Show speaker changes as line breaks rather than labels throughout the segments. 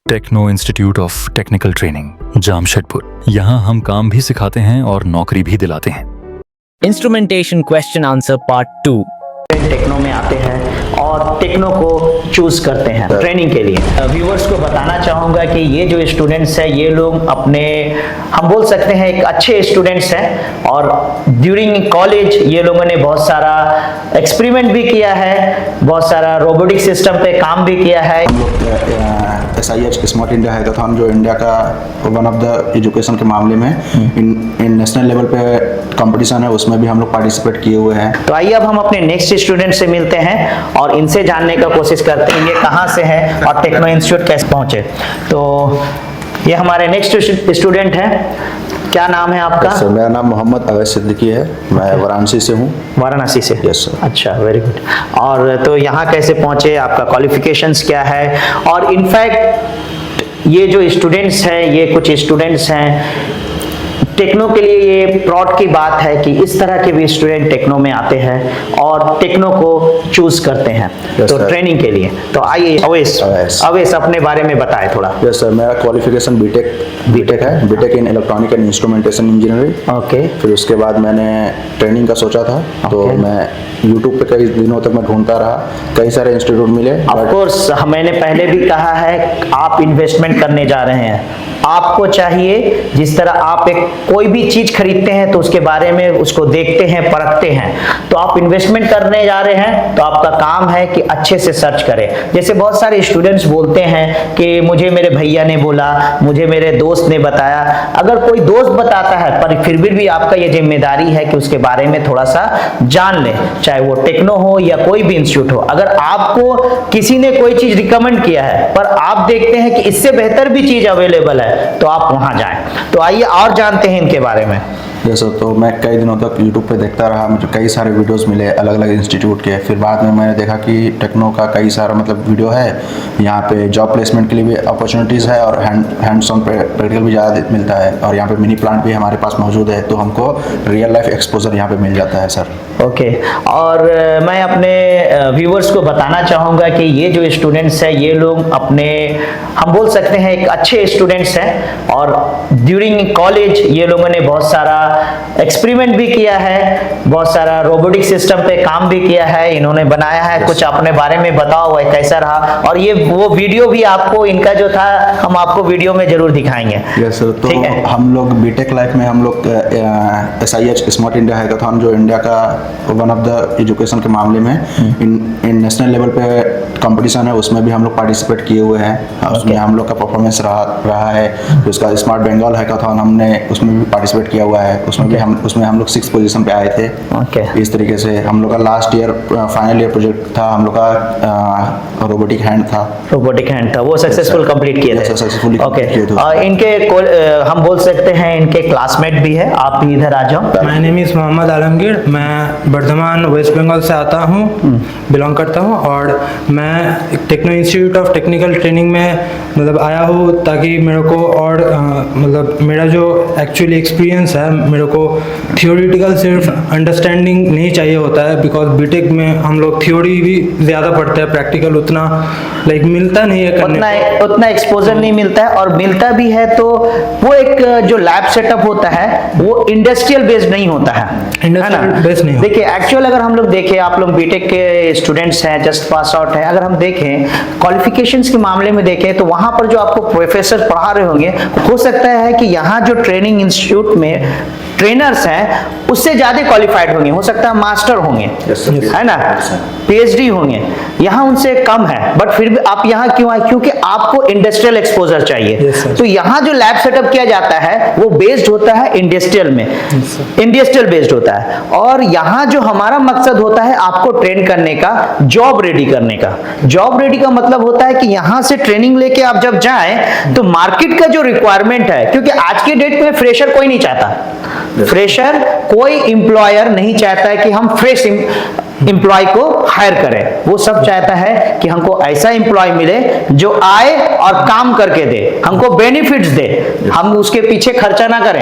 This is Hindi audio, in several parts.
Techno institute of technical training Jamshedpur. यहाँ हम काम भी सिखाते हैं और नौकरी भी दिलाते हैं।
Instrumentation question answer part 2।
Techno में आते हैं और टेक्नो को चूज करते हैं ट्रेनिंग के लिए। व्यूअर्स को बताना चाहूँगा कि ये जो स्टूडेंट्स हैं ये लोग अपने, हम बोल सकते हैं एक अच्छे स्टूडेंट्स हैं और ड्यूरिंग कॉलेज ये लोगों ने बहुत सारा एक्सपेरिमेंट भी किया है, बहुत सारा रोबोटिक सिस्टम पे काम भी किया है।
हम लोग SIH स्मार्ट इंडिया हैकाथॉन जो इंडिया का वन ऑफ द एजुकेशन के मामले में इन नेशनल लेवल पे कंपटीशन है, उसमें भी हम लोग पार्टिसिपेट किए हुए हैं।
तो आइए अब हम अपने नेक्स्ट स्टूडेंट से मिलते हैं और इनसे जानने का कोशिश करते हैं ये कहाँ से है और टेक्नो इंस्टीट्यूट कैसे पहुँचे। तो ये हमारे नेक्स्ट स्टूडेंट हैं, क्या नाम है आपका?
सर मेरा नाम मोहम्मद अवैस सिद्दीकी है, मैं वाराणसी से हूँ।
वाराणसी से?
Yes sir.
अच्छा, वेरी गुड। और तो यहाँ कैसे पहुँचे, आपका क्वालिफिकेशंस क्या है? और इनफैक्ट ये जो स्टूडेंट्स हैं, ये कुछ स्टूडेंट्स हैं टेक्नो के लिए, ये प्राउड की बात है कि इस तरह के भी स्टूडेंट टेक्नो में आते हैं और टेक्नो को चूज करते हैं तो ट्रेनिंग के लिए। तो आइए अवेश अपने बारे में बताएं थोड़ा।
यस सर, मेरा क्वालिफिकेशन बीटेक है, BTech in electronic and instrumentation engineering.
Okay.
फिर उसके बाद मैंने ट्रेनिंग का सोचा था, तो मैं यूट्यूब पे कई दिनों तक मैं ढूंढता रहा, कई सारे इंस्टीट्यूट मिले।
ऑफ कोर्स मैंने पहले भी कहा है, आप इन्वेस्टमेंट करने जा रहे हैं, आपको चाहिए जिस तरह आप एक कोई भी चीज खरीदते हैं तो उसके बारे में उसको देखते हैं, परखते हैं, तो आप इन्वेस्टमेंट करने जा रहे हैं तो आपका काम है कि अच्छे से सर्च करें। जैसे बहुत सारे स्टूडेंट्स बोलते हैं कि मुझे मेरे भैया ने बोला, मुझे मेरे दोस्त ने बताया। अगर कोई दोस्त बताता है पर फिर भी आपका ये जिम्मेदारी है कि उसके बारे में थोड़ा सा जान लें, चाहे वो टेक्नो हो या कोई भी इंस्टीट्यूट हो। अगर आपको किसी ने कोई चीज रिकमेंड किया है पर आप देखते हैं कि इससे बेहतर भी चीज अवेलेबल है तो आप वहां जाएं। तो आइए और जानते हैं इनके बारे में।
जैसे तो मैं कई दिनों तक यूट्यूब पे देखता रहा, मुझे कई सारे वीडियोस मिले अलग अलग इंस्टीट्यूट के। फिर बाद में मैंने देखा कि टेक्नो का कई सारा वीडियो है, यहाँ पे जॉब प्लेसमेंट के लिए भी अपॉर्चुनिटीज़ है और हैंड्स ऑन प्रैक्टिकल भी ज़्यादा मिलता है, और यहाँ पे मिनी प्लांट भी हमारे पास मौजूद है, तो हमको रियल लाइफ एक्सपोजर यहाँ पे मिल जाता है सर।
ओके। और मैं अपने व्यूवर्स को बताना चाहूँगा कि ये जो स्टूडेंट्स हैं ये लोग अपने, हम बोल सकते हैं एक अच्छे स्टूडेंट्स हैं और ड्यूरिंग कॉलेज ये लोगों ने बहुत सारा एक्सपेरिमेंट भी किया है, बहुत सारा रोबोटिक सिस्टम पे काम भी किया है, इन्होंने बनाया है। कुछ अपने बारे में बताओ वह कैसा रहा, और ये वो वीडियो भी आपको इनका जो था हम आपको वीडियो में जरूर दिखाएंगे।
Yes sir. तो हम लोग बीटेक लाइफ में हम लोग SIH स्मार्ट इंडिया हैकाथॉन जो इंडिया का वन ऑफ द एजुकेशन के मामले में इन नेशनल लेवल पे कंपटीशन है, उसमें भी हम लोग पार्टिसिपेट किए हुए हैं। उसमें हम लोग का परफॉर्मेंस रहा है। उसका स्मार्ट बंगाल हैकाथॉन हमने उसमें भी पार्टिसिपेट किया हुआ है, उसमें हम लोग 6th पोजीशन पे आए थे। इस तरीके से हम लोग का last year final year project था, हम लोग का रोबोटिक हैंड था, वो सक्सेसफुल कंप्लीट किए थे। ओके। इनके हम बोल सकते हैं इनके क्लासमेट भी है, आप भी इधर आ जाओ।
My name is Mohammad Alamgir, मैं बर्धमान वेस्ट बंगाल से आता हूँ, बिलोंग करता हूँ, और मैं techno institute of technical training में आया हूँ ताकि मेरे को और मेरा जो एक्चुअली एक्सपीरियंस है, मेरे को थियोरिटिकल सिर्फ अंडरस्टैंडिंग नहीं चाहिए होता है, बिकॉज बीटेक में हम लोग थ्योरी भी ज़्यादा पढ़ते हैं, प्रैक्टिकल उतना मिलता नहीं है करने
उतना एक्सपोजर नहीं मिलता है, और मिलता भी है तो वो एक जो लैब सेटअप होता है वो इंडस्ट्रियल बेस्ड नहीं होता है, इंडस्ट्रियल बेस्ड नहीं। देखिए एक्चुअल अगर हम लोग देखें, आप लोग बीटेक के स्टूडेंट्स हैं, जस्ट पास आउट है, अगर हम देखें क्वालिफिकेशंस के मामले में देखें तो वहां पर जो आपको प्रोफेसर पढ़ा रहे होंगे, हो सकता है कि यहाँ जो ट्रेनिंग इंस्टीट्यूट में ट्रेनर्स हैं उससे ज्यादा क्वालिफाइड होंगे, हो सकता है मास्टर होंगे, है ना, PhD होंगे, यहाँ उनसे कम है, बट फिर भी आप यहाँ क्यों आए? क्योंकि आपको इंडस्ट्रियल एक्सपोजर चाहिए। तो यहाँ जो लैब सेटअप किया जाता है वो बेस्ड होता है इंडस्ट्रियल में, इंडस्ट्रियल बेस्ड होता है, और यहाँ जो हमारा मकसद होता है आपको ट्रेन करने का, जॉब रेडी करने का। जॉब रेडी का मतलब होता है कि यहाँ से ट्रेनिंग लेके आप जब जाएं तो मार्केट का जो रिक्वायरमेंट है, क्योंकि आज के डेट में फ्रेशर कोई नहीं चाहता, फ्रेशर कोई एम्प्लॉयर नहीं चाहता है कि हम फ्रेश एम्प्लॉय को हायर करे, वो सब चाहता है कि हमको ऐसा एम्प्लॉय मिले जो आए और काम करके दे, हमको बेनिफिट्स दे, हम उसके पीछे खर्चा ना करें,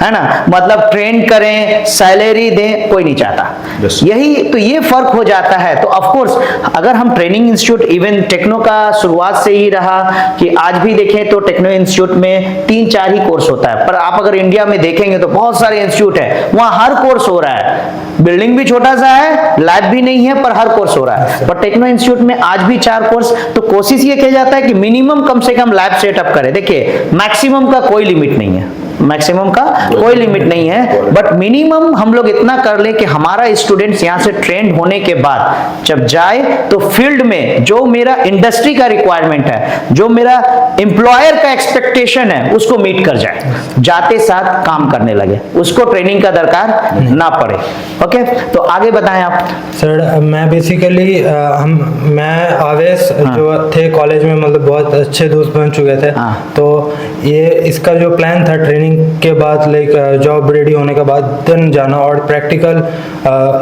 है ना, मतलब ट्रेन करें, सैलरी दें, कोई नहीं चाहता। यही तो ये फर्क हो जाता है। तो ऑफ कोर्स अगर हम ट्रेनिंग इंस्टीट्यूट, इवन टेक्नो का शुरुआत से ही रहा कि आज भी देखें तो टेक्नो इंस्टीट्यूट में 3-4 ही कोर्स होता है, पर आप अगर इंडिया में देखेंगे तो बहुत सारे इंस्टीट्यूट है, वहां हर कोर्स हो रहा है, बिल्डिंग भी छोटा सा है, लैब भी नहीं है, पर हर कोर्स हो रहा है। पर टेक्नो इंस्टीट्यूट में आज भी 4 कोर्स, तो कोशिश ये किया जाता है कि मिनिमम कम से कम लैब सेटअप करें। देखिए मैक्सिमम का कोई लिमिट नहीं है, मैक्सिमम का कोई लिमिट नहीं है, बट मिनिमम हम लोग इतना कर ले कि हमारा स्टूडेंट्स यहाँ से ट्रेंड होने के बाद जब जाए तो फील्ड में जो मेरा इंडस्ट्री का रिक्वायरमेंट है, जो मेरा एम्प्लॉयर का एक्सपेक्टेशन है, उसको मीट कर जाए, जाते साथ काम करने लगे, उसको ट्रेनिंग का दरकार ना पड़े। ओके, तो आगे बताएं आप।
सर मैं बेसिकली मैं आवेश जो थे कॉलेज में, मतलब बहुत अच्छे दोस्त बन चुके थे। तो ये इसका जो प्लान था ट्रेनिंग के बाद, लाइक जॉब रेडी होने के बाद देन जाना और प्रैक्टिकल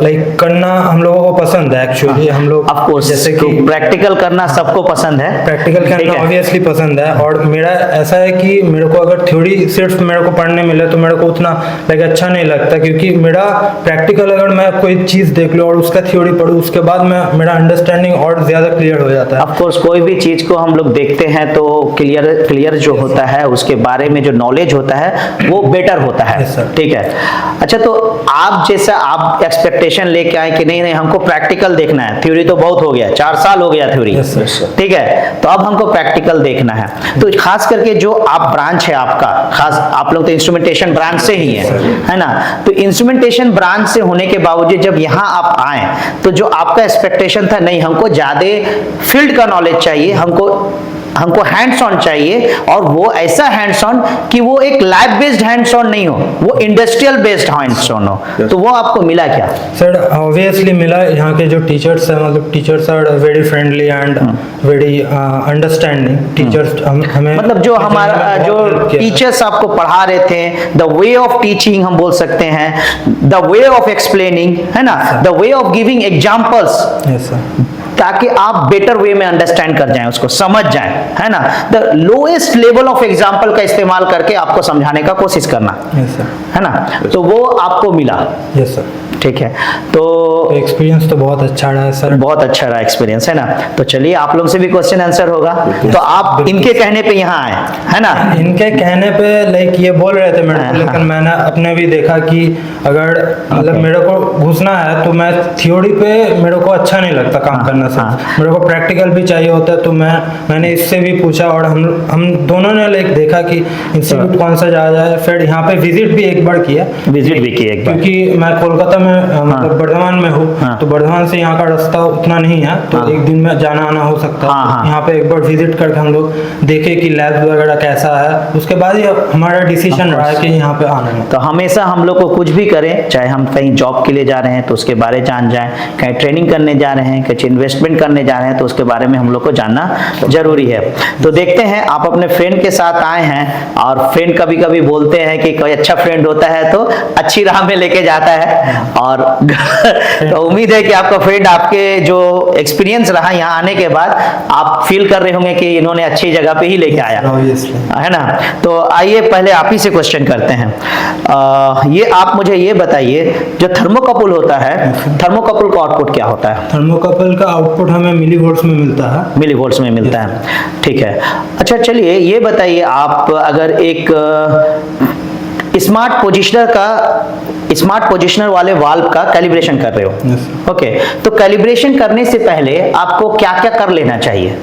लाइक करना हम लोगों को पसंद है एक्चुअली। हम लोग
ऑफ कोर्स जैसे कि प्रैक्टिकल करना सबको पसंद है,
प्रैक्टिकल करना ऑब्वियसली पसंद है। और मेरा ऐसा है कि मेरे को अगर थ्योरी सिर्फ मेरे को पढ़ने मिले तो मेरे को उतना लाइक अच्छा नहीं लगता, क्योंकि मेरा प्रैक्टिकल अगर मैं कोई चीज़ देख लूँ और उसका थ्योरी पढ़ूँ, उसके बाद मेरा अंडरस्टैंडिंग और ज़्यादा क्लियर हो जाता है।
ऑफ कोर्स कोई भी चीज़ को हम लोग देखते हैं तो क्लियर जो होता है, उसके बारे में जो नॉलेज होता है वो बेटर होता है। ठीक है, अच्छा, तो आप जैसा आप एक्सपेक्टेशन लेके आए कि नहीं हमको प्रैक्टिकल देखना है, थ्योरी तो बहुत हो गया, 4 साल हो गया थ्योरी, ठीक है, तो अब हमको प्रैक्टिकल देखना है। तो खास करके जो आप ब्रांच है आपका, खास आप लोग तो इंस्ट्रूमेंटेशन ब्रांच से ही है ना, तो इंस्ट्रूमेंटेशन ब्रांच से होने के बावजूद जब यहाँ आप आए तो जो आपका एक्सपेक्टेशन था, नहीं हमको ज्यादा फील्ड का नॉलेज चाहिए, हमको हैंड्स ऑन चाहिए, और वो ऐसा हैंड्स ऑन कि वो एक लैब बेस्ड हैंड्स ऑन नहीं हो, वो इंडस्ट्रियल बेस्ड हैंड्स ऑन हो, तो वो आपको मिला क्या?
सर ऑब्वियसली मिला। यहाँ के जो टीचर्स हैं, मतलब teachers are very friendly and very understanding teachers. हमें
मतलब जो हमारा जो टीचर्स आपको पढ़ा रहे थे, द वे ऑफ टीचिंग हम बोल सकते हैं, द वे ऑफ एक्सप्लेनिंग, है ना, the way of giving examples,
yes sir,
ताकि आप बेटर वे में अंडरस्टैंड कर जाएं, उसको समझ जाएं, है ना, the lowest level of example का इस्तेमाल करके आपको समझाने का कोशिश करना,
यस सर,
है ना, तो वो आपको मिला।
यस सर,
ठीक है, तो
एक्सपीरियंस तो बहुत अच्छा रहा है सर,
बहुत अच्छा रहा एक्सपीरियंस, है ना। तो चलिए आप लोग से भी क्वेश्चन आंसर होगा, तो आप इनके कहने पे यहाँ आए, है ना?
इनके कहने पे लाइक ये बोल रहे थे मेरे को, लेकिन मैंने अपने भी देखा कि अगर मतलब मेरे को घुसना है तो मैं थ्योरी पे मेरे को अच्छा नहीं लगता काम करना से, मेरे को प्रैक्टिकल भी चाहिए होता है। तो मैंने इससे भी पूछा और हम दोनों ने लाइक देखा कि इंस्टीट्यूट कौन सा जाए, फिर यहाँ पे विजिट भी एक बार किया,
विजिट भी किया एक बार,
क्योंकि मैं कोलकाता में मतलब बर्धमान में हूँ, तो बर्धमान से यहाँ का रास्ता उतना नहीं है, तो एक दिन में जाना आना हो सकता है। यहाँ पे एक बार विजिट करके हम लोग देखे कि लैब वगैरह कैसा है, उसके बाद ही हमारा डिसीजन रहा है कि यहाँ पे आना है।
तो हमेशा हम लोग को कुछ भी करें, चाहे हम कहीं जॉब के लिए जा रहे हैं तो उसके बारे जान जाएं, कहीं ट्रेनिंग करने जा रहे हैं, कहीं इन्वेस्टमेंट करने जा रहे हैं तो उसके बारे में हम लोग को जानना जरूरी है। तो देखते हैं, आप अपने फ्रेंड के साथ आए हैं, और फ्रेंड कभी कभी बोलते हैं कि कोई अच्छा फ्रेंड होता है तो अच्छी राह में लेके जाता है, और तो उम्मीद है कि आपका फ्रेंड आपके जो एक्सपीरियंस रहा यहाँ आने के बाद आप फील कर रहे होंगे कि इन्होंने अच्छी जगह पे ही लेके आया, है ना। तो आइए पहले आप ही से क्वेश्चन करते हैं। ये आप मुझे ये बताइए, जो थर्मोकपल होता है, थर्मोकपल का आउटपुट क्या होता है?
थर्मोकपल का आउटपुट हमें मिलीवोल्ट्स में मिलता है।
मिलीवोल्ट्स में मिलता है, ठीक है। अच्छा चलिए ये बताइए, आप अगर एक स्मार्ट पोजिशनर वाले वाल्व का कैलिब्रेशन कर रहे हो, ओके, तो कैलिब्रेशन करने से पहले आपको क्या क्या कर लेना चाहिए?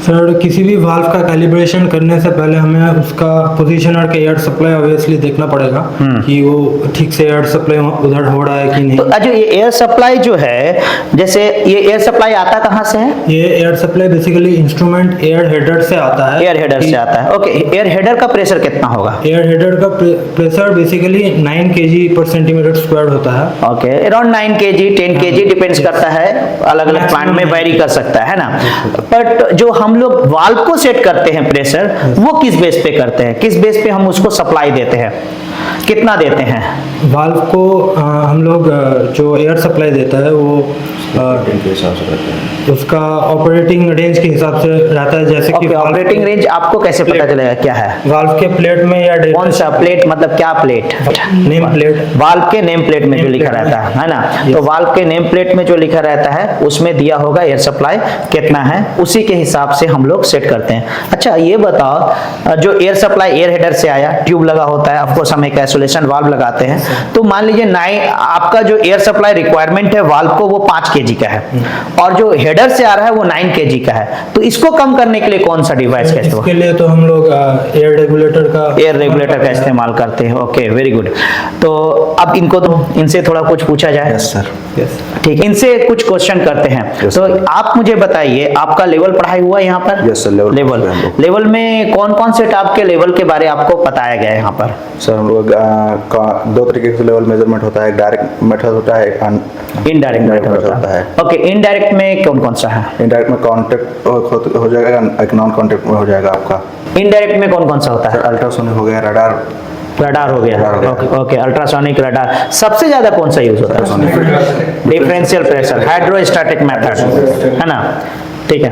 सर किसी भी वाल्व का कैलिब्रेशन करने से पहले हमें उसका पोजीशनर के एयर सप्लाई ऑब्वियसली देखना पड़ेगा कि वो ठीक से एयर सप्लाई उधर हो रहा है कि नहीं।
तो जो ये एयर सप्लाई जो है, जैसे ये एयर सप्लाई आता कहाँ से है?
ये air supply basically instrument air header से आता है।
एयर हेडर से आता है, ओके। एयर हेडर का प्रेशर कितना होगा?
एयर हेडर का प्रेशर बेसिकली 9 kg/cm² होता है,
okay, around 9 kg 10 kg depends करता है, अलग अलग प्लांट में वेरी कर सकता है ना। बट जो हम हम लोग वाल्व को सेट करते हैं प्रेशर, वो किस बेस पे करते हैं, किस बेस पे हम उसको सप्लाई देते हैं, कितना देते हैं?
वाल्व को हम लोग जो एयर सप्लाई देता है वो
इनके हिसाब से रहते हैं।
उसका ऑपरेटिंग रेंज के हिसाब से रहता है। जैसे कि
ऑपरेटिंग रेंज आपको कैसे पता चलेगा क्या है?
वाल्व के प्लेट में या
कौन सा प्लेट, मतलब क्या प्लेट?
Name plate.
वाल्व के नेम प्लेट में जो लिखा रहता है ना, तो वाल्व के नेम प्लेट में जो लिखा रहता है उसमें दिया होगा एयर सप्लाई कितना है, उसी के हिसाब से हम लोग सेट करते हैं। अच्छा ये बताओ, जो एयर सप्लाई एयर हेडर से आया, ट्यूब लगा होता है, ऑफ कोर्स हम एक आइसोलेशन वाल्व लगाते हैं, तो मान लीजिए आपका जो एयर सप्लाई रिक्वायरमेंट है वाल्व को वो 5 kg का है और जो हेडर से आ रहा है वो 9 kg का है, तो इसको कम करने के लिए कौन सा डिवाइस का इस्तेमाल?
इसके लिए तो हम लोग एयर रेगुलेटर का इस्तेमाल
करते हैं। Okay, very good. तो अब इनसे थोड़ा कुछ पूछा जाए।
Yes sir.
ठीक है, इनसे कुछ क्वेश्चन करते हैं। तो आप मुझे बताइए, आपका लेवल पढ़ाई हुआ यहाँ पर?
यस सर,
लेवल में कौन कौन से टाइप के लेवल के बारे आपको बताया गया है यहाँ पर?
सर हम लोग 2 तरीके से लेवल मेजरमेंट होता है, डायरेक्ट मेथड होता है,
इनडायरेक्ट मेथड होता है। ओके, इनडायरेक्ट में कौन कौन सा है?
इनडायरेक्ट में कॉन्टेक्ट हो जाएगा, एक नॉन कॉन्टेक्ट में हो जाएगा आपका।
इनडायरेक्ट में कौन कौन सा होता है?
अल्ट्रासोनिक हो गया, रडार
हो गया। Okay, ultrasonic, radar. सबसे ज्यादा कौन सा यूज होता है? डिफरेंशियल प्रेशर, हाइड्रोस्टैटिक मेथड, है ना? ठीक है।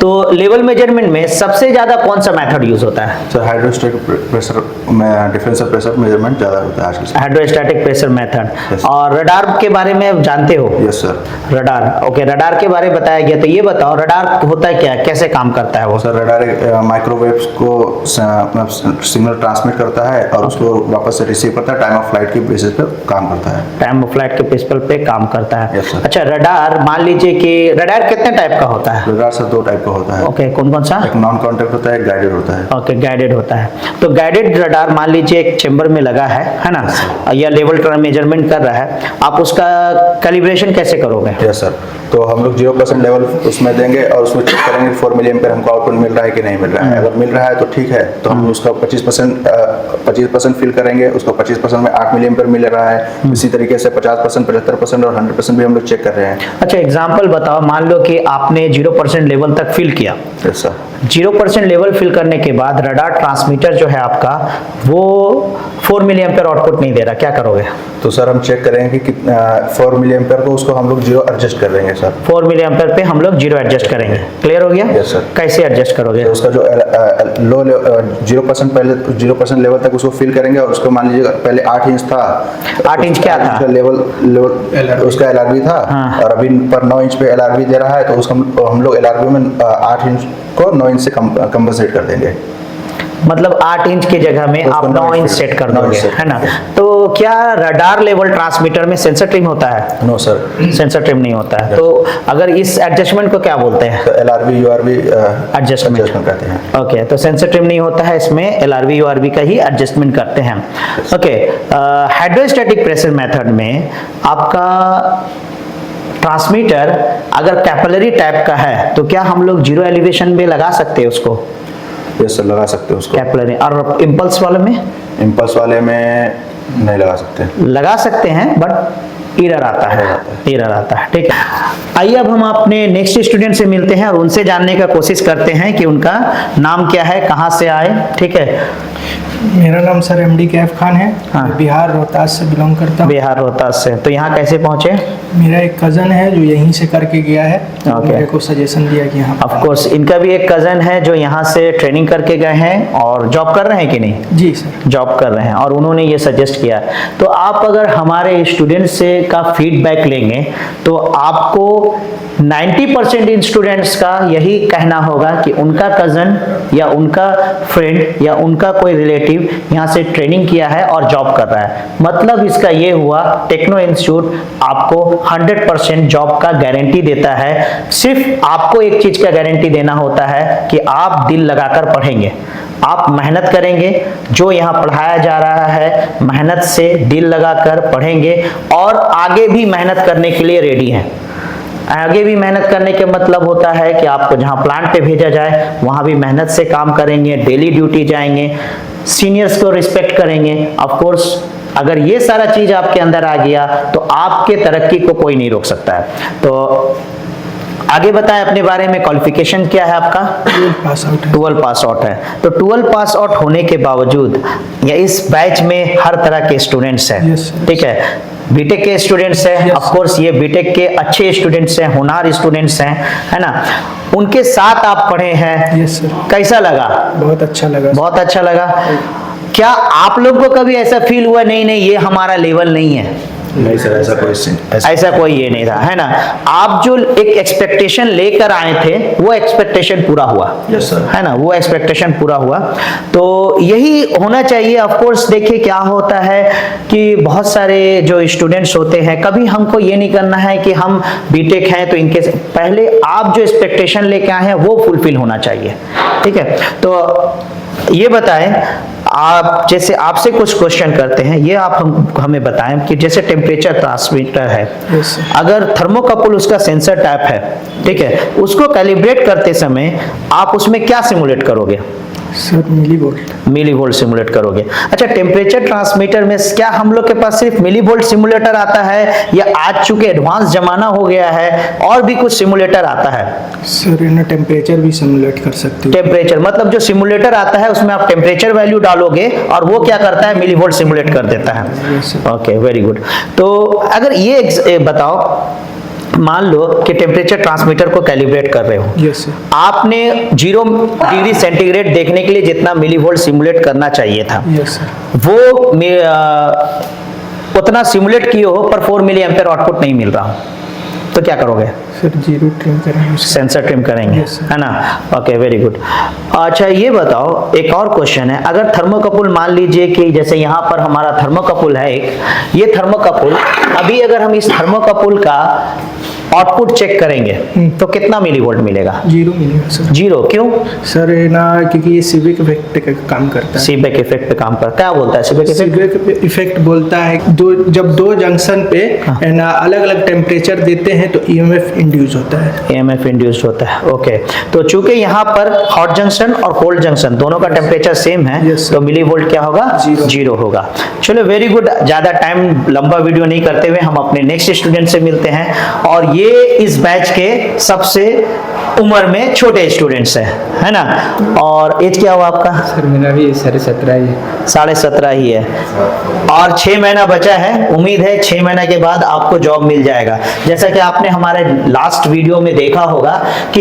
तो लेवल मेजरमेंट में सबसे ज्यादा कौन सा मेथड यूज होता है?
सर हाइड्रोस्टैटिक प्रेशर में डिफरेंशियल प्रेशर मेजरमेंट ज्यादा होता है आजकल।
Hydrostatic pressure method. और रडार के बारे में जानते हो?
Yes sir.
Radar, okay, radar के बारे में बताया गया। तो ये बताओ रडार होता है क्या, कैसे काम करता है वो?
सर रडार माइक्रोवेव्स को सिग्नल ट्रांसमिट करता है और उसको वापस से रिसीव करता है, टाइम ऑफ फ्लाइट की बेसिस पे काम करता है।
टाइम ऑफ फ्लाइट के प्रिंसिपल पे काम करता है।
Yes, sir.
अच्छा, रडार मान लीजिए कि रडार कितने टाइप का होता है?
रडार सर 2 टाइप का होता है।
ओके, कौन कौन सा?
एक नॉन कॉन्टैक्ट होता है, एक गाइडेड होता है।
ओके, गाइडेड होता है। तो गाइडेड रडार मान लीजिए एक चेंबर में लगा है ना, या लेवल मेजरमेंट कर रहा है, आप उसका कैलिब्रेशन कैसे करोगे?
यस सर, तो हम लोग 0% लेवल उसमें देंगे और उसमें चेक करेंगे 4 मिली एम्पीयर हमको आउटपुट मिल रहा है कि नहीं मिल रहा है। अगर मिल रहा है तो ठीक है, तो हम उसका 25% फिल करेंगे, उसको 25% में 8 मिली एम्पीयर मिल रहा है। इसी तरीके से 50%, 75% और 100% भी हम लोग चेक कर रहे हैं।
अच्छा, एग्जांपल बताओ, मान लो कि आपने 0% लेवल तक फिल किया।
Yes sir.
0% लेवल फिल करने के बाद रडार ट्रांसमीटर जो है आपका वो 4 मिली एम्पीयर आउटपुट नहीं दे रहा, क्या करोगे?
तो सर हम चेक करेंगे कि 4 मिली एम्पीयर को उसको हम लोग 0 एडजस्ट कर देंगे सर।
4 मिली एम्पीयर पे हम लोग 0 एडजस्ट करेंगे। क्लियर हो गया?
Yes sir.
कैसे एडजस्ट करोगे?
तो उसका जो 0% पहले 0% लेवल तक उसको फिल करेंगे और उसको मान लीजिए पहले 8 इंच था।
8 इंच क्या था?
लेवल उसका LRV था।
हाँ।
और अभी पर 9 इंच पे LRV दे रहा है, तो उसको हम लोग LRV में 8 इंच को 9 इंच से कंपनसेट कर देंगे।
मतलब 8 इंच की जगह में आप 9 इंच सेट कर दोगे, है ना? तो क्या रडार लेवल ट्रांसमीटर में सेंसर ट्रिम होता है?
नो सर,
सेंसर ट्रिम नहीं होता है। तो अगर इस एडजस्टमेंट को क्या बोलते हैं?
तो LRV URV
एडजस्टमेंट
कहते हैं।
ओके, तो सेंसर ट्रिम नहीं होता है, इसमें LRV URV का ही एडजस्टमेंट करते हैं। ओके, हाइड्रोस्टैटिक प्रेशर मेथड में आपका ट्रांसमीटर अगर कैपिलरी टाइप का है तो क्या हम लोग 0 एलिवेशन में लगा सकते हैं उसको?
यस सर, लगा सकते हैं उसको।
कैपिलरी। और इम्पल्स वाले में?
इम्पल्स वाले में नहीं लगा सकते।
लगा सकते हैं बट एरर आता है, एरर आता है। ठीक है, आइए अब हम अपने नेक्स्ट स्टूडेंट से मिलते हैं और उनसे जानने का कोशिश करते हैं कि उनका नाम क्या है, कहाँ से आए। ठीक है,
मेरा नाम सर MD कैफ खान है।
हाँ।
मैं बिहार रोहतास से बिलोंग करता हूँ।
बिहार रोहतास से। तो यहाँ कैसे पहुँचे?
मेरा एक कज़न है जो यहीं से करके गया है, तो
Okay.
मेरे को सजेशन दिया कि यहाँ
ऑफ कोर्स इनका भी एक कज़न है जो यहाँ से ट्रेनिंग करके गए हैं और जॉब कर रहे हैं कि नहीं?
जी सर।
जॉब कर रहे हैं और उन्होंने ये सजेस्ट किया। तो आप अगर हमारे स्टूडेंट से का फीडबैक लेंगे तो आपको 90% स्टूडेंट्स का यही कहना होगा कि उनका कज़न या उनका फ्रेंड या उनका कोई रिलेटिव यहाँ से ट्रेनिंग किया है और जॉब कर रहा है। मतलब इसका ये हुआ टेक्नो इंस्टीट्यूट आपको 100% जॉब का गारंटी देता है। सिर्फ आपको एक चीज का गारंटी देना होता है कि आप दिल लगाकर पढ़ेंगे, आप मेहनत करेंगे, जो यहाँ पढ़ाया जा रहा है मेहनत से दिल लगाकर पढ़ेंगे और आगे भी मेहनत करने के लिए रेडी हैं। आगे भी मेहनत करने के मतलब होता है कि आपको जहाँ प्लांट पे भेजा जाए वहाँ भी मेहनत से काम करेंगे, डेली ड्यूटी जाएंगे, सीनियर्स को रिस्पेक्ट करेंगे। ऑफ कोर्स अगर ये सारा चीज आपके अंदर आ गया तो आपके तरक्की को कोई नहीं रोक सकता है। तो आगे बताएं अपने बारे में, क्वालिफिकेशन क्या है आपका?
पास आउट है।
12 पास आउट है। तो 12 पास आउट होने के बावजूद या इस बैच में हर तरह के स्टूडेंट्स हैं,
Yes, sir.
ठीक है? बीटेक के स्टूडेंट्स हैं,
Yes.
ऑफ कोर्स ये बीटेक के अच्छे स्टूडेंट्स हैं, होनहार स्टूडेंट्स हैं, है ना? उनके साथ आप पढ़े हैं,
यस सर,
कैसा लगा?
बहुत अच्छा लगा।
बहुत अच्छा लगा। क्या आप लोग को कभी ऐसा फील हुआ नहीं नहीं ये हमारा लेवल नहीं है?
नहीं सर, ऐसा कोई
ऐसा कोई ये नहीं था, है ना? आप जो एक एक्सपेक्टेशन लेकर आए थे वो एक्सपेक्टेशन पूरा हुआ,
यस सर।
है ना? वो एक्सपेक्टेशन पूरा हुआ। तो यही होना चाहिए। ऑफ कोर्स देखिए क्या होता है कि बहुत सारे जो स्टूडेंट्स होते हैं, कभी हमको ये नहीं करना है कि हम बीटेक हैं तो इनके पहले आप जो एक्सपेक्टेशन लेके आए हैं वो फुलफिल होना चाहिए, ठीक है? तो ये बताएं, आप जैसे आपसे कुछ क्वेश्चन करते हैं, ये आप हमें बताएं कि जैसे टेम्परेचर ट्रांसमीटर है,
Yes, sir.
अगर थर्मोकपल उसका सेंसर टाइप है, ठीक है, उसको कैलिब्रेट करते समय आप उसमें क्या सिमुलेट करोगे?
सर
मिली वोल्ट सिमुलेट करोगे। अच्छा, टेम्परेचर ट्रांसमीटर में क्या हम लोग के पास सिर्फ मिली वोल्ट सिमुलेटर आता है या आज चूंकि एडवांस जमाना हो गया है और भी कुछ सिमुलेटर आता है?
सर इन्हें टेम्परेचर भी सिमुलेट कर सकते हो।
टेम्परेचर मतलब जो सिमुलेटर आता है उसमें आप टेम्परेचर वैल्यू डालोगे और वो क्या करता है? मिली वोल्ट सिमुलेट कर देता है।
Yes, sir.
Okay, very good. तो अगर ये बताओ, मान लो कि टेम्परेचर ट्रांसमीटर को कैलिब्रेट कर रहे हो,
यस सर,
आपने 0 डिग्री सेंटीग्रेड देखने के लिए जितना मिली वोल्ट सिमुलेट करना चाहिए था
यस सर,
वो उतना सिमुलेट किए हो पर 4 मिली एम्पेयर आउटपुट नहीं मिल रहा, तो क्या करोगे?
सर 0 ट्रिम करेंगे उसका।
सेंसर ट्रिम करेंगे,
Yes, sir.
है ना? Okay, very good. अच्छा, ये बताओ, एक और क्वेश्चन है, अगर थर्मोकपल मान लीजिए कि जैसे यहाँ पर हमारा थर्मोकपल है एक, ये थर्मोकपल, अभी अगर हम इस थर्मोकपल का आउटपुट चेक करेंगे तो कितना मिली वोल्ट मिलेगा?
0 मिलेगा सर।
0, क्यों?
सर ये ना, क्योंकि ये सीबेक इफेक्ट का काम करता है।
सीबेक इफेक्ट पे काम करता है। क्या बोलता है सीबेक इफेक्ट?
सीबेक इफेक्ट बोलता है जब दो जंक्शन पे ना अलग अलग टेम्परेचर देते हैं तो ईएमएफ इंड्यूस होता है।
EMF इंड्यूस्ड होता है। ओके, तो चूंकि यहाँ पर हॉट जंक्शन और कोल्ड जंक्शन दोनों का टेम्परेचर सेम है,
Yes, sir.
तो मिली वोल्ट क्या होगा? 0 होगा। चलो, वेरी गुड। ज्यादा टाइम लंबा वीडियो नहीं करते हुए हम अपने नेक्स्ट स्टूडेंट से मिलते हैं, और ये इस बैच के सबसे उम्र में छोटे स्टूडेंट्स हैं, है ना? और एज क्या हुआ आपका?
सर मेरा भी 17.5 ही है।
17.5 ही है, और 6 महीना बचा है। उम्मीद है 6 महीना के बाद आपको जॉब मिल जाएगा। जैसा कि आपने हमारे लास्ट वीडियो में देखा होगा कि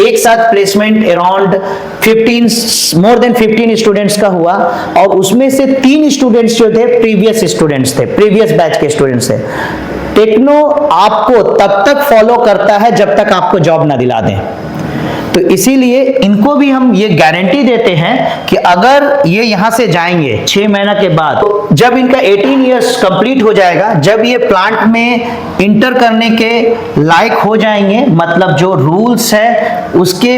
एक साथ प्लेसमेंट अराउंड 15 देन 15 स्टूडेंट्स का हुआ, और उसमें से 3 स्टूडेंट्स जो थे प्रीवियस स्टूडेंट्स थे, प्रीवियस बैच के स्टूडेंट्स थे। टेक्नो आपको तब तक फॉलो करता है जब तक आपको जॉब ना दिला दें, तो इसीलिए इनको भी हम ये गारंटी देते हैं कि अगर ये यहाँ से जाएंगे 6 महीना के बाद, तो जब इनका 18 इयर्स कंप्लीट हो जाएगा, जब ये प्लांट में इंटर करने के लायक हो जाएंगे, मतलब जो रूल्स है उसके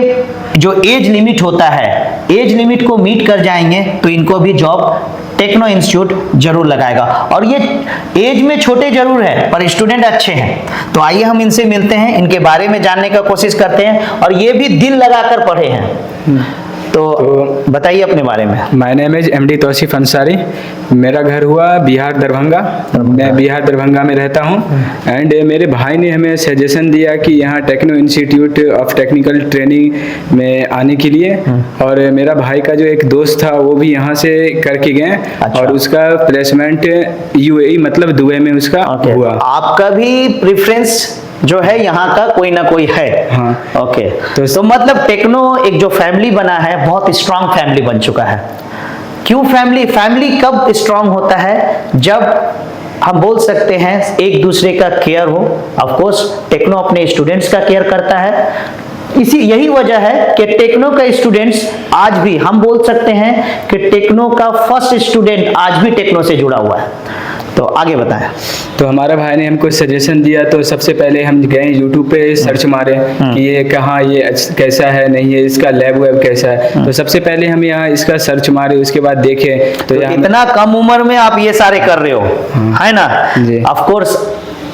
जो एज लिमिट होता है, एज लिमिट को मीट कर जाएंगे, तो इनको भी जॉब टेक्नो इंस्टीट्यूट जरूर लगाएगा। और ये एज में छोटे जरूर है पर स्टूडेंट अच्छे हैं। तो आइए हम इनसे मिलते हैं, इनके बारे में जानने का कोशिश करते हैं, और ये भी दिल लगाकर पढ़े हैं। तो बताइए अपने बारे में।
My name is MD Tausif Ansari. मेरा घर हुआ बिहार दरभंगा। मैं बिहार दरभंगा में रहता हूँ, एंड मेरे भाई ने हमें सजेशन दिया कि यहाँ techno institute of technical training में आने के लिए, और मेरा भाई का जो एक दोस्त था वो भी यहाँ से करके गए,
अच्छा।
और उसका प्लेसमेंट UAE मतलब दुबई में उसका हुआ।
आपका भी प्रेफरेंस जो है यहाँ का कोई ना कोई है।
हाँ।
ओके, तो मतलब टेक्नो एक जो फैमिली बना है, बहुत स्ट्रांग फैमिली बन चुका है। क्यों फैमिली कब स्ट्रांग होता है? जब हम बोल सकते हैं एक दूसरे का केयर हो। ऑफ कोर्स टेक्नो अपने स्टूडेंट्स का केयर करता है, यही वजह है कि टेक्नो का स्टूडेंट्स आज भी, हम बोल सकते हैं कि टेक्नो का फर्स्ट स्टूडेंट आज भी टेक्नो से जुड़ा हुआ है। तो आगे बताएं।
तो हमारा भाई ने हमको सजेशन दिया, तो सबसे पहले हम गए YouTube पे सर्च मारे कि ये कहाँ, ये कैसा है, नहीं है, इसका लैब वेब कैसा है। तो सबसे पहले हम यहाँ इसका सर्च मारे, उसके बाद देखे तो यहाँ
इतना कम उम्र में आप ये सारे कर रहे हो, है ना?
जी।
ऑफ कोर्स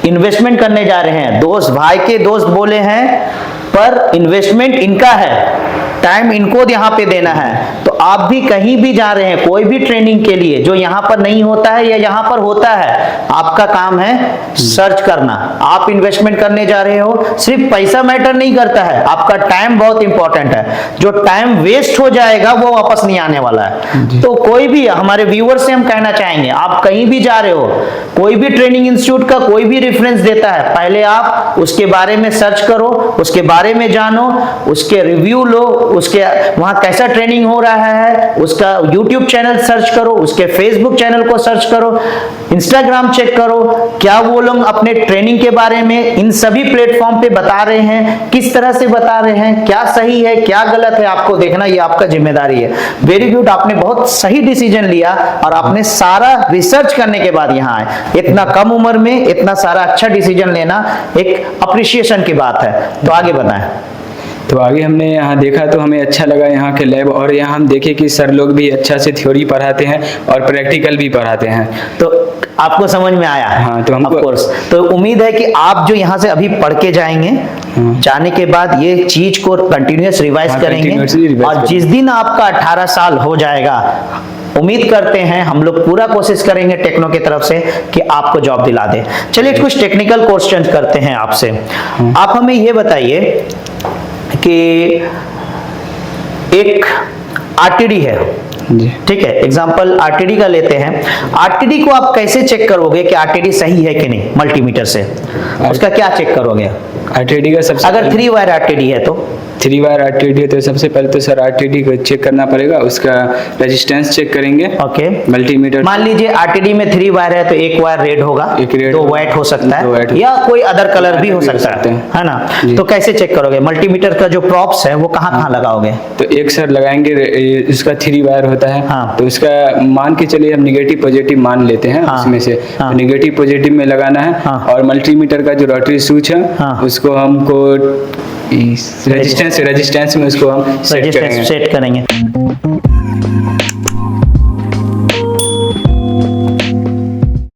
इन्वेस्टमेंट करने जा रहे हैं, दोस्त भाई के दोस्त बोले हैं, पर इन्वेस्टमेंट इनका है, टाइम इनको यहाँ पे देना है। तो आप भी कहीं भी जा रहे हैं कोई भी ट्रेनिंग के लिए, जो यहाँ पर नहीं होता है या यहाँ पर होता है, आपका काम है सर्च करना। आप इन्वेस्टमेंट करने जा रहे हो, सिर्फ पैसा मैटर नहीं करता है, आपका टाइम बहुत इंपॉर्टेंट है। जो टाइम वेस्ट हो जाएगा वो वापस नहीं आने वाला है। तो कोई भी हमारे व्यूअर से हम कहना चाहेंगे, आप कहीं भी जा रहे हो, कोई भी ट्रेनिंग इंस्टीट्यूट का कोई भी रेफरेंस देता है, पहले आप उसके बारे में सर्च करो, उसके बारे में जानो, उसके रिव्यू लो, उसके वहां कैसा ट्रेनिंग हो रहा है, उसका यूट्यूब चैनल सर्च करो, उसके फेसबुक चैनल को सर्च करो, इंस्टाग्राम चेक करो, क्या वो लोग अपने ट्रेनिंग के बारे में इन सभी प्लेटफॉर्म पे बता रहे हैं, किस तरह से बता रहे हैं, क्या सही है क्या गलत है, आपको देखना, ये आपका जिम्मेदारी है। वेरी गुड, आपने बहुत सही डिसीजन लिया और आपने सारा रिसर्च करने के बाद यहाँ आए। इतना कम उम्र में इतना सारा अच्छा डिसीजन लेना एक अप्रिशिएशन की बात है। तो आगे बताएं।
तो आगे हमने यहाँ देखा तो हमें अच्छा लगा यहाँ के लैब, और यहाँ हम देखे कि सर लोग भी अच्छा से थ्योरी पढ़ाते हैं और प्रैक्टिकल भी पढ़ाते हैं।
तो आपको समझ में आया?
हाँ, तो हमको
ऑफ कोर्स। तो उम्मीद है कि आप जो यहाँ से अभी पढ़ के जाएंगे, जाने के बाद ये चीज को कंटिन्यूअस रिवाइज करेंगे, और जिस दिन आपका 18 साल हो जाएगा, उम्मीद करते हैं, हम लोग पूरा कोशिश करेंगे टेक्नो की तरफ से कि आपको जॉब दिला दे। चलिए कुछ टेक्निकल क्वेश्चन करते हैं आपसे। आप हमें ये बताइए कि एक आरटीडी है, ठीक है, एग्जांपल आरटीडी का लेते हैं। आरटीडी को आप कैसे चेक करोगे कि आरटीडी सही है कि नहीं? मल्टीमीटर से उसका क्या चेक करोगे?
आरटीडी का सबसे
अगर 3 वायर आरटीडी है तो
3 वायर आरटीडी है तो सबसे पहले तो सर आरटीडी को चेक करना पड़ेगा, उसका रेजिस्टेंस चेक करेंगे।
ओके,
मल्टीमीटर,
मान लीजिए आरटीडी में 3 वायर है तो एक वायर रेड होगा,
एक रेड,
2 व्हाइट हो सकता
दो
है,
white
या कोई अदर कलर भी हो सकता है ना? तो कैसे चेक करोगे? मल्टीमीटर का जो प्रॉप्स है वो कहाँ लगाओगे?
तो एक सर लगाएंगे, इसका 3 वायर होता है।
हाँ।
तो उसका मान के चलिए हम निगेटिव पॉजिटिव मान लेते हैं।
हाँ।
उसमें से
हाँ।
निगेटिव पॉजिटिव में लगाना है।
हाँ।
और मल्टीमीटर का जो रोटरी स्विच है,
हाँ।
उसको हमको रेजिस्टेंस में उसको हम सेट करेंगे।
सेट करेंगे।